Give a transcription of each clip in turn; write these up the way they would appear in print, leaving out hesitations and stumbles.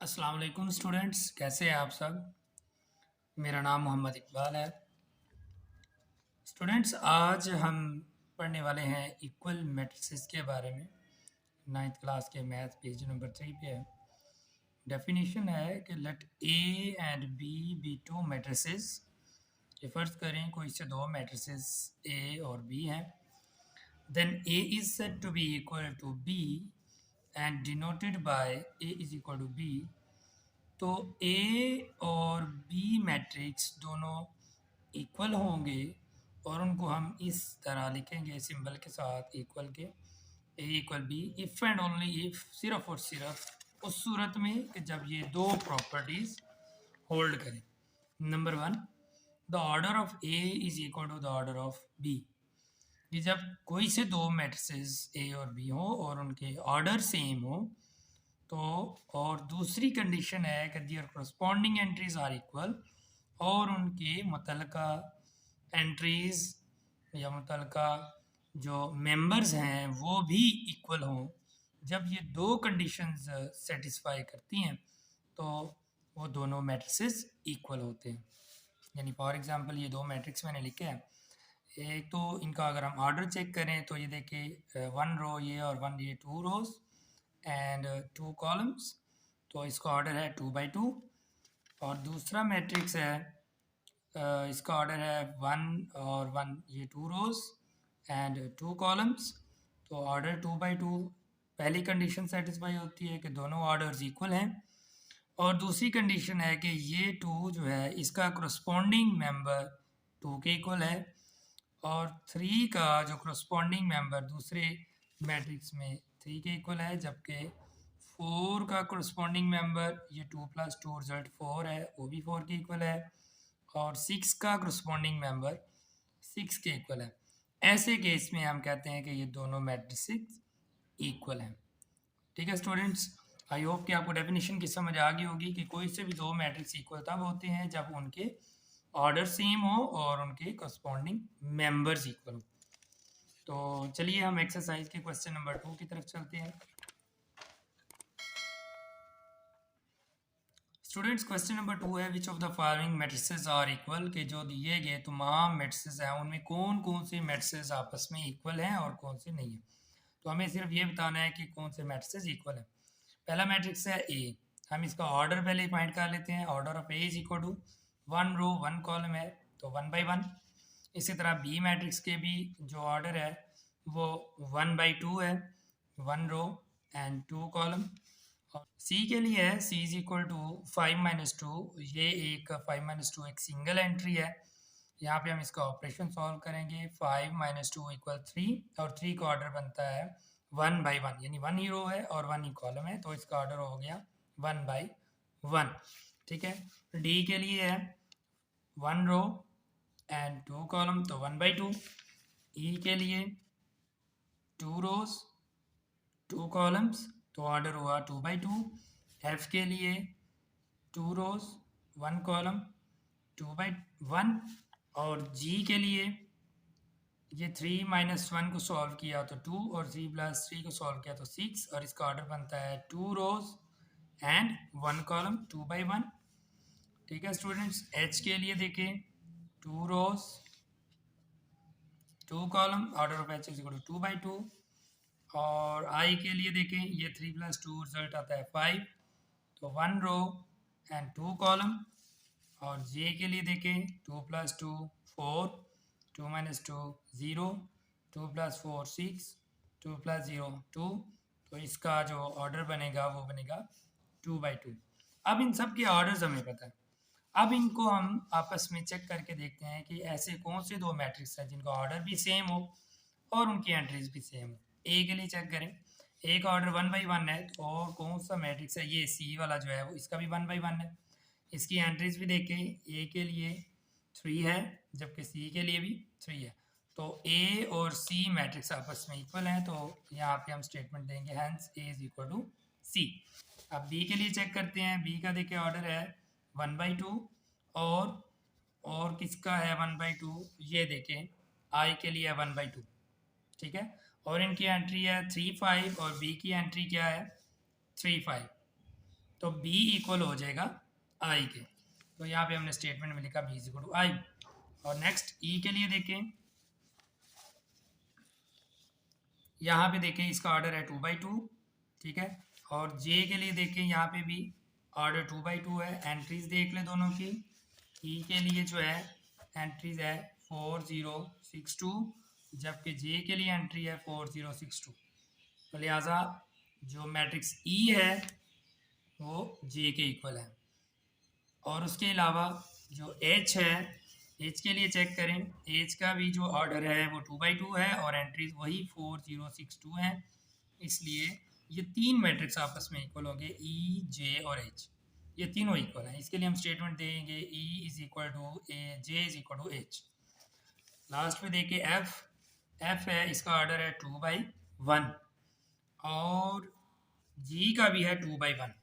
अस्सलाम वालेकुम स्टूडेंट्स, कैसे हैं आप सब। मेरा नाम मोहम्मद इकबाल है। स्टूडेंट्स, आज हम पढ़ने वाले हैं इक्वल मैट्रिसेस के बारे में। नाइन्थ क्लास के मैथ पेज नंबर 3 पे है। डेफिनेशन है कि let A and B two matrices. ये फ़र्ज़ करें कोई से दो मैट्रिसेस ए और बी हैं। Then A is said to be equal to B and denoted by A is equal to B. तो ए और बी मैट्रिक्स दोनों इक्वल होंगे और उनको हम इस तरह लिखेंगे सिंबल के साथ इक्वल के, A equal B if and only if, सिर्फ और सिर्फ उस सूरत में कि जब ये दो प्रॉपर्टीज़ होल्ड करें। Number one, the order of A is equal to the order of B. कि जब कोई से दो मैट्रिसेस ए और बी हो और उनके ऑर्डर सेम हो, तो और दूसरी कंडीशन है कि दियर करस्पॉन्डिंग एंट्रीज आर इक्वल और उनके मुतलका एंट्रीज या मुतलका जो मेंबर्स हैं वो भी इक्वल हों। जब ये दो कंडीशंस सेटिस्फाई करती हैं तो वो दोनों मैट्रिसेस इक्वल होते हैं। यानी फॉर एग्जांपल ये दो मैट्रिक्स मैंने लिखे हैं। एक तो इनका अगर हम ऑर्डर चेक करें तो ये देखिए वन रो ये और वन ये, two rows and two columns, तो इसका ऑर्डर है 2 by 2। और दूसरा मैट्रिक्स है इसका ऑर्डर है 1 और 1 ये, 2 रोज एंड 2 कॉलम्स, तो ऑर्डर 2 by 2। पहली कंडीशन सेटिस्फाई होती है कि दोनों ऑर्डर्स इक्वल हैं और दूसरी कंडीशन है कि ये 2 जो है इसका करस्पॉन्डिंग मेंबर 2 के इक्वल है और 3 का जो करस्पॉन्डिंग मेंबर दूसरे मैट्रिक्स में 3 के इक्वल है, जबकि 4 का करस्पॉन्डिंग मेंबर ये 2 + 2 रिजल्ट 4 है, वो भी 4 के इक्वल है और 6 का करस्पॉन्डिंग मेंबर 6 के इक्वल है। ऐसे केस में हम कहते हैं कि ये दोनों मैट्रिसेस इक्वल हैं। ठीक है स्टूडेंट्स, आई होप कि आपको डेफिनेशन की समझ आ गई होगी कि कोई से भी दो मैट्रिक्स इक्वल तब होते हैं जब उनके ऑर्डर सेम हो और उनके करस्पॉन्डिंग मेंबर्स इक्वल हो। तो चलिए हम एक्सरसाइज के क्वेश्चन नंबर 2 की तरफ चलते हैं। स्टूडेंट्स, क्वेश्चन नंबर 2 है which of the following matrices are equal, के जो दिए गए तमाम मैट्रिसेस हैं उनमें कौन कौन से मैट्रिसेस आपस में इक्वल हैं और कौन से नहीं है। तो हमें सिर्फ ये बताना है कि कौन से मैट्रिसेस इक्वल है। पहला मैट्रिक्स है ए, हम इसका ऑर्डर पहले फाइंड कर लेते हैं। Order of A is equal to 1 row 1 column है तो 1 by 1। इसी तरह बी मैट्रिक्स के भी जो ऑर्डर है वो 1 by 2 है, 1 रो एंड 2 कॉलम। और सी के लिए है सी इज इक्वल टू 5 - 2, ये एक 5 - 2 एक सिंगल एंट्री है। यहाँ पे हम इसका ऑपरेशन सॉल्व करेंगे। 5 - 2 = 3 और 3 का ऑर्डर बनता है 1 by 1, यानी 1 ही रो है और 1 ही कॉलम है, तो इसका ऑर्डर हो गया 1 by 1। ठीक है, डी के लिए है 1 रो एंड 2 कॉलम तो 1 by 2। ई के लिए 2 रोज 2 कॉलम्स तो ऑर्डर हुआ 2 by 2। एफ के लिए 2 रोज 1 कॉलम 2 by 1। और जी के लिए ये 3 - 1 को सॉल्व किया तो 2 और 3 + 3 को सॉल्व किया तो 6 और इसका ऑर्डर बनता है 2 रोज एंड 1 कॉलम 2 by 1। ठीक है स्टूडेंट्स, एच के लिए देखें 2 rows 2 column, order of H is equal to 2 by 2। और आई के लिए देखें ये 3 + 2 रिजल्ट आता है 5, तो 1 रो एंड 2 कॉलम। और जे के लिए देखें 2 + 2 4, 2 - 2 0, 2 + 4 6, 2 + 0 2, तो इसका जो ऑर्डर बनेगा वो बनेगा 2 by 2। अब इन सब के ऑर्डर्स हमें पता है। अब इनको हम आपस में चेक करके देखते हैं कि ऐसे कौन से दो मैट्रिक्स हैं जिनका ऑर्डर भी सेम हो और उनकी एंट्रीज भी सेम हो। ए के लिए चेक करें, ए का ऑर्डर 1 by 1 है, तो और कौन सा मैट्रिक्स है, ये सी वाला जो है वो इसका भी 1 by 1 है। इसकी एंट्रीज भी देखें, ए के लिए 3 है जबकि सी के लिए भी 3 है, तो ए और सी मैट्रिक्स आपस में इक्वल हैं, तो यहाँ पे हम स्टेटमेंट देंगे hence A is equal to C. अब बी के लिए चेक करते हैं, बी का देखिए ऑर्डर है 1 by 2 और किसका है 1 by 2, ये देखें आई के लिए है 1 by 2। ठीक है, और इनकी एंट्री है 3 5 और बी की एंट्री क्या है 3 5। तो b इक्वल हो जाएगा i के। तो यहाँ पे हमने स्टेटमेंट में लिखा b is equal to i। और नेक्स्ट e के लिए देखें, यहाँ पे देखें इसका ऑर्डर है 2/2, ठीक है। और जे के लिए देखें, यहाँ पे भी ऑर्डर 2/2 है। एंट्रीज देख लें दोनों की। ई के लिए जो है एंट्रीज है 4062, जबकि जे के लिए एंट्री है 4062। तो लिहाजा जो मैट्रिक्स ई है वो जे के इक्वल है। और उसके अलावा जो एच है, एच के लिए चेक करें, एच का भी जो ऑर्डर है वो 2/2 है और एंट्रीज वही 4062 है। इसलिए ये तीन मैट्रिक्स आपस में इक्वल होंगे, ई जे और एच, ये तीनों इक्वल हैं। इसके लिए हम स्टेटमेंट देंगे E is equal to A, J is equal to H. Last में देखिए एफ, एफ है इसका ऑर्डर है 2/1 और जी का भी है 2/1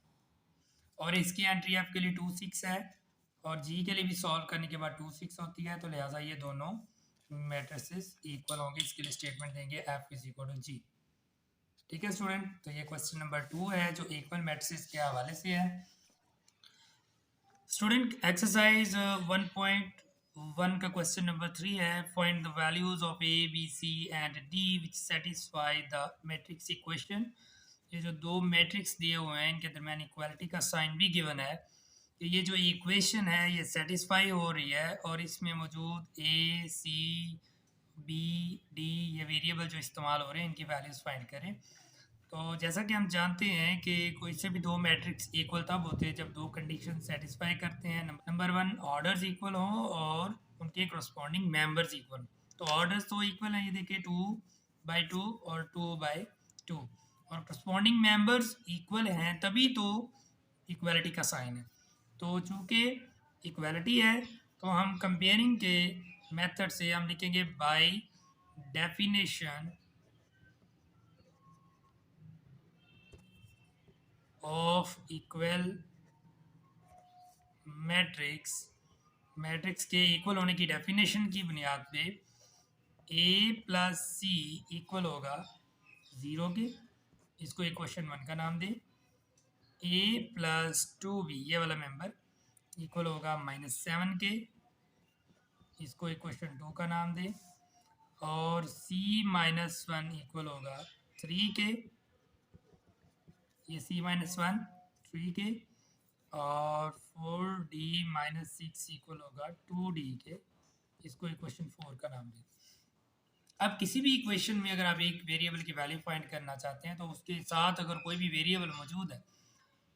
और इसकी एंट्री एफ के लिए 2 6 है और जी के लिए भी सॉल्व करने के बाद 2 6 होती है। तो लिहाजा ये दोनों मैट्रिसेस इक्वल होंगे। इसके लिए स्टेटमेंट देंगे एफ इज इक्वल टू जी। ठीक है स्टूडेंट, तो ये क्वेश्चन नंबर 2 है जो इक्वल मैट्रिसेस के हवाले से है। स्टूडेंट एक्सरसाइज 1.1 का क्वेश्चन नंबर 3 है, find the values of A B C and D which satisfy the matrix equation. ये जो दो मैट्रिक्स दिए हुए हैं इनके दरमियान इक्वालिटी का साइन भी गिवन है कि ये जो इक्वेशन है ये सेटिस्फाई हो रही है और इसमें मौजूद ए सी बी डी ये वेरिएबल जो इस्तेमाल हो रहे हैं इनकी वैल्यूज़ फाइंड करें। तो जैसा कि हम जानते हैं कि कोई से भी दो मैट्रिक्स इक्वल तब होते हैं जब दो कंडीशन सेटिस्फाई करते हैं। नंबर 1 ऑर्डर्स इक्वल हो और उनके करस्पॉन्डिंग मेंबर्स इक्वल। तो ऑर्डर्स तो इक्वल हैं, ये देखिए 2/2 और 2/2 और करस्पॉन्डिंग मेंबर्स इक्वल हैं तभी तो इक्वालिटी का साइन है। तो चूँकि इक्वालिटी है तो हम कंपेयरिंग के मेथड से हम लिखेंगे by definition of equal matrix, matrix के इक्वल होने की डेफिनेशन की बुनियाद पे ए प्लस सी इक्वल होगा 0 के, इसको इक्वेशन 1 का नाम दे। ए प्लस 2b ये वाला मेंबर इक्वल होगा -7 के, इसको इक्वेशन 2 का नाम दे। और c-1 इक्वल होगा 3 के, ये c-1 3 के। और 4d-6 इक्वल होगा 2d के, इसको इक्वेशन 4 का नाम दें। अब किसी भी इक्वेशन में अगर आप एक वेरिएबल की वैल्यू फाइंड करना चाहते हैं तो उसके साथ अगर कोई भी वेरिएबल मौजूद है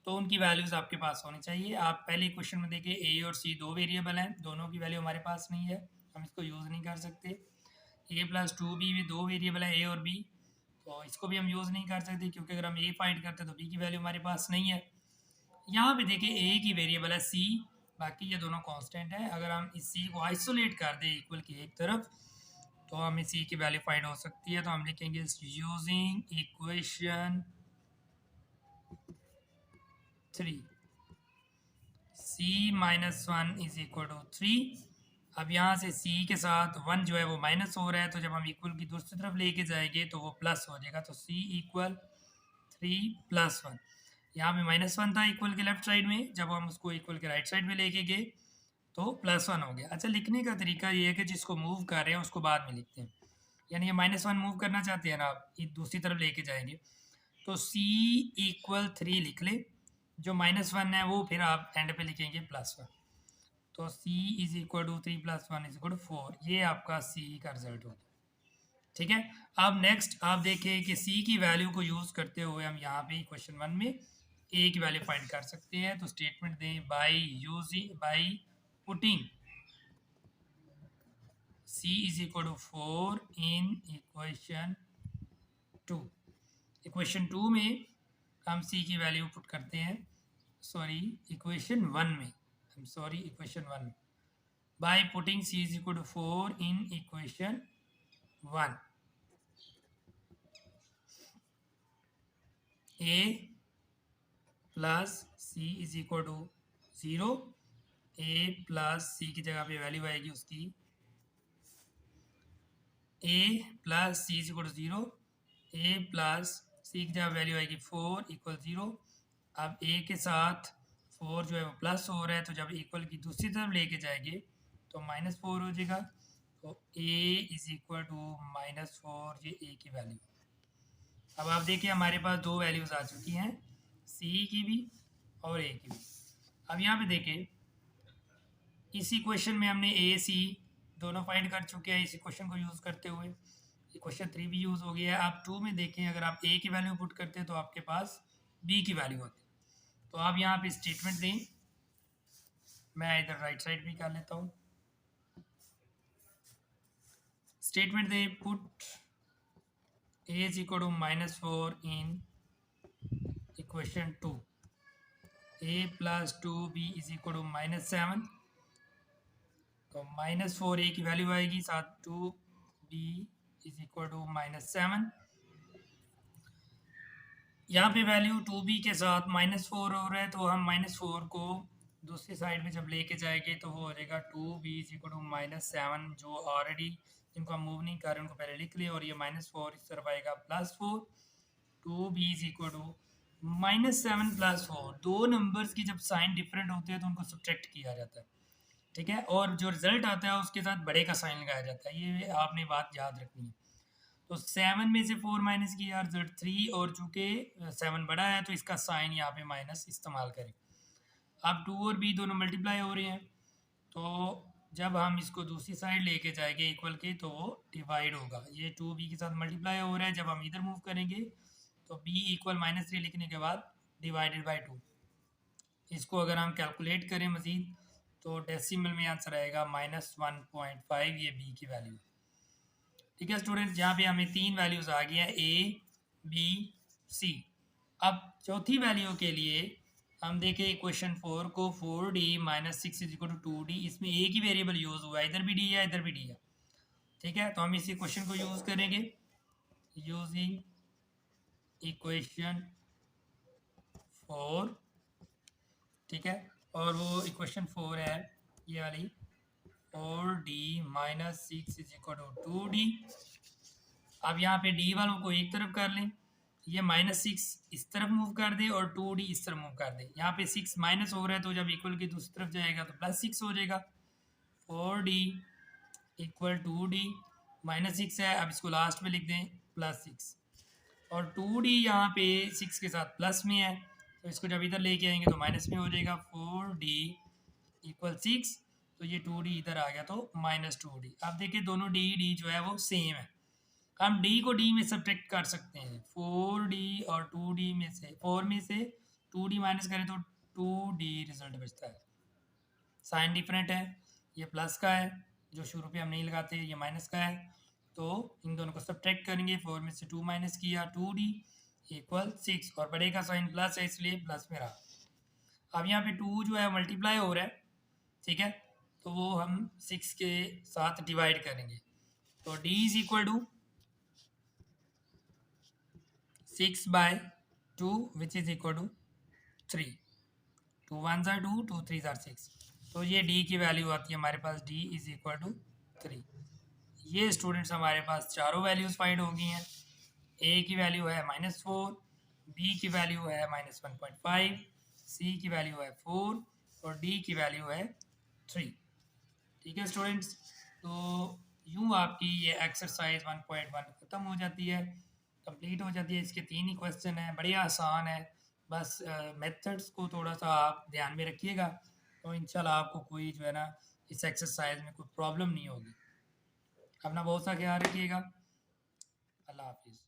तो उनकी वैल्यूज़ आपके पास होनी चाहिए। आप पहले इक्वेशन में देखिए ए और सी दो वेरिएबल हैं, दोनों की वैल्यू हमारे पास नहीं है, हम इसको यूज़ नहीं कर सकते। ए प्लस 2b भी दो वेरिएबल है ए और बी, तो इसको भी हम यूज़ नहीं कर सकते क्योंकि अगर हम ए फाइंड करते हैं तो बी की वैल्यू हमारे पास नहीं है। यहाँ पे देखिए ए की वेरिएबल है सी, बाकी ये दोनों कांस्टेंट है। अगर हम इस सी को आइसोलेट कर दें इक्वल की एक तरफ तो हमें सी की वैल्यू फाइंड हो सकती है। तो हम लिखेंगे using equation 3 c-1 is equal to 3। अब यहाँ से c के साथ 1 जो है वो माइनस हो रहा है, तो जब हम इक्वल की दूसरी तरफ लेके जाएंगे तो वो प्लस हो जाएगा। तो c इक्वल 3 + 1, यहाँ पे -1 था इक्वल के लेफ्ट साइड में, जब हम उसको इक्वल के राइट साइड में लेके गए तो +1 हो गया। अच्छा, लिखने का तरीका ये है कि जिसको मूव कर रहे हैं उसको बाद में लिखते हैं, यानी ये -1 मूव करना चाहते हैं ना आप, दूसरी तरफ लेके जाएंगे तो c इक्वल 3 लिख ले, जो -1 है वो फिर आप एंड पे लिखेंगे +1। तो c is equal to 3 + 1 is equal to 4, ये आपका c का रिजल्ट हो गया। ठीक है, अब नेक्स्ट आप देखें कि c की वैल्यू को यूज़ करते हुए हम यहाँ पे क्वेश्चन 1 में a की वैल्यू फाइंड कर सकते हैं। तो स्टेटमेंट दें by putting c is equal to 4 in equation 2। Equation 2 में हम c की वैल्यू पुट करते हैं, सॉरी इक्वेशन 1 में, इक्वेशन 1 में by putting c is equal to 4 in equation 1। a plus C is equal to 0, A plus C की जगह पे वैल्यू आएगी उसकी a plus c is equal to 0, A plus C की जगह वैल्यू आएगी 4 = 0। अब ए के साथ 4 जो है वो प्लस हो रहा है, तो जब इक्वल की दूसरी तरफ लेके जाएंगे तो -4 हो जाएगा। तो a इज इक्वल टू -4, ये a की वैल्यू। अब आप देखिए हमारे पास दो वैल्यूज आ चुकी हैं, c की भी और a की भी। अब यहाँ पे देखिए इस इक्वेशन में हमने a c दोनों फाइंड कर चुके हैं इस इक्वेशन को यूज़ करते हुए। इक्वेशन 3 भी यूज़ हो गया है। आप 2 में देखें, अगर आप a की वैल्यू पुट करते हैं तो आपके पास b की वैल्यू होती है। तो आप यहाँ पे स्टेटमेंट दें, मैं इधर राइट साइड भी कर लेता हूँ। स्टेटमेंट दें, put a is equal to -4 in equation 2, a plus 2b is equal to -7। तो -4 a की वैल्यू आएगी, साथ 2b इज इक्वल टू -7। यहाँ पे वैल्यू 2b के साथ -4 हो रहा है, तो हम -4 को दूसरी साइड में जब लेके जाएंगे तो वो हो जाएगा 2b इज इक्वल टू -7। जो ऑलरेडी जिनको हम मूव नहीं कर रहे उनको पहले लिख लिया, और ये -4 इस तरफ आएगा +4। 2b is equal to -7 +4। दो नंबर्स की जब साइन डिफरेंट होते हैं तो उनको सब्ट्रैक्ट किया जाता है, ठीक है, और जो रिजल्ट आता है उसके साथ बड़े का साइन लगाया जाता है। ये आपने बात याद रखनी है। तो 7 में से 4 माइनस किया, रिजल्ट 3, और चूंकि 7 बड़ा है तो इसका साइन यहाँ पे माइनस इस्तेमाल करें। अब 2 और b दोनों मल्टीप्लाई हो रहे हैं, तो जब हम इसको दूसरी साइड लेके जाएंगे इक्वल के तो वो डिवाइड होगा। ये 2b के साथ मल्टीप्लाई हो रहा है, जब हम इधर मूव करेंगे तो b इक्वल -3 लिखने के बाद डिवाइडेड बाई 2। इसको अगर हम कैलकुलेट करें मज़ीद तो डेसिमल में आंसर आएगा -1.5, ये b की वैल्यू। ठीक है स्टूडेंट्स, यहाँ पे हमें तीन वैल्यूज आ गई हैं, a b c। अब चौथी वैल्यू के लिए हम देखें इक्वेशन 4 को, 4d - 6 is equal to 2d। इसमें एक ही वेरिएबल यूज़ हुआ है, इधर भी d है इधर भी d है, ठीक है। तो हम इस इक्वेशन को यूज़ करेंगे, यूजिंग इक्वेशन 4, ठीक है। और वो इक्वेशन 4 है ये वाली, 4d - 6 is equal to 2d। अब यहाँ पे d वालों को एक तरफ कर लें, ये -6 इस तरफ मूव कर दे और 2d इस तरफ मूव कर दे। यहाँ पे 6 माइनस हो रहा है तो जब इक्वल की दूसरी तरफ जाएगा तो +6 हो जाएगा। 4d इक्वल 2d, -6 है, अब इसको लास्ट में लिख दें +6, और 2d यहाँ पे 6 के साथ प्लस में है, तो इसको जब इधर लेके आएंगे तो माइनस में हो जाएगा। 4d इक्वल 6, तो ये 2d इधर आ गया तो -2d। अब देखिए दोनों d जो है वो सेम है, हम d को d में सब्ट्रैक्ट कर सकते हैं। 4d और 2d में से 4 में से 2d माइनस करें तो 2d रिजल्ट बचता है। साइन डिफरेंट है, ये प्लस का है जो शुरू पे हम नहीं लगाते, ये माइनस का है, तो इन दोनों को सब्ट्रैक्ट करेंगे। 4 में से 2 माइनस किया, 2d इक्वल 6, और बड़े का साइन प्लस है इसलिए प्लस में रहा। अब यहाँ पे 2 जो है मल्टीप्लाई हो रहा है, ठीक है, तो वो हम 6 के साथ डिवाइड करेंगे। तो d is equal to 6/2 which is equal to 3। 2 1s are 2, 2 3s are 6, तो ये d की वैल्यू आती है हमारे पास, d इज इक्वल टू 3। ये स्टूडेंट्स हमारे पास चारों वैल्यूज फाइंड हो गई हैं। a की वैल्यू है -4, b की वैल्यू है -1.5, c की वैल्यू है 4 और d की वैल्यू है 3। ठीक है स्टूडेंट्स, तो यूँ आपकी ये एक्सरसाइज 1.1 ख़त्म हो जाती है, कंप्लीट हो जाती है। इसके 3 ही क्वेश्चन हैं, बढ़िया आसान है, बस मेथड्स को थोड़ा सा आप ध्यान में रखिएगा तो इंशाल्लाह आपको कोई जो है ना इस एक्सरसाइज में कोई प्रॉब्लम नहीं होगी। अपना बहुत सा ख्याल रखिएगा। अल्लाह हाफिज़।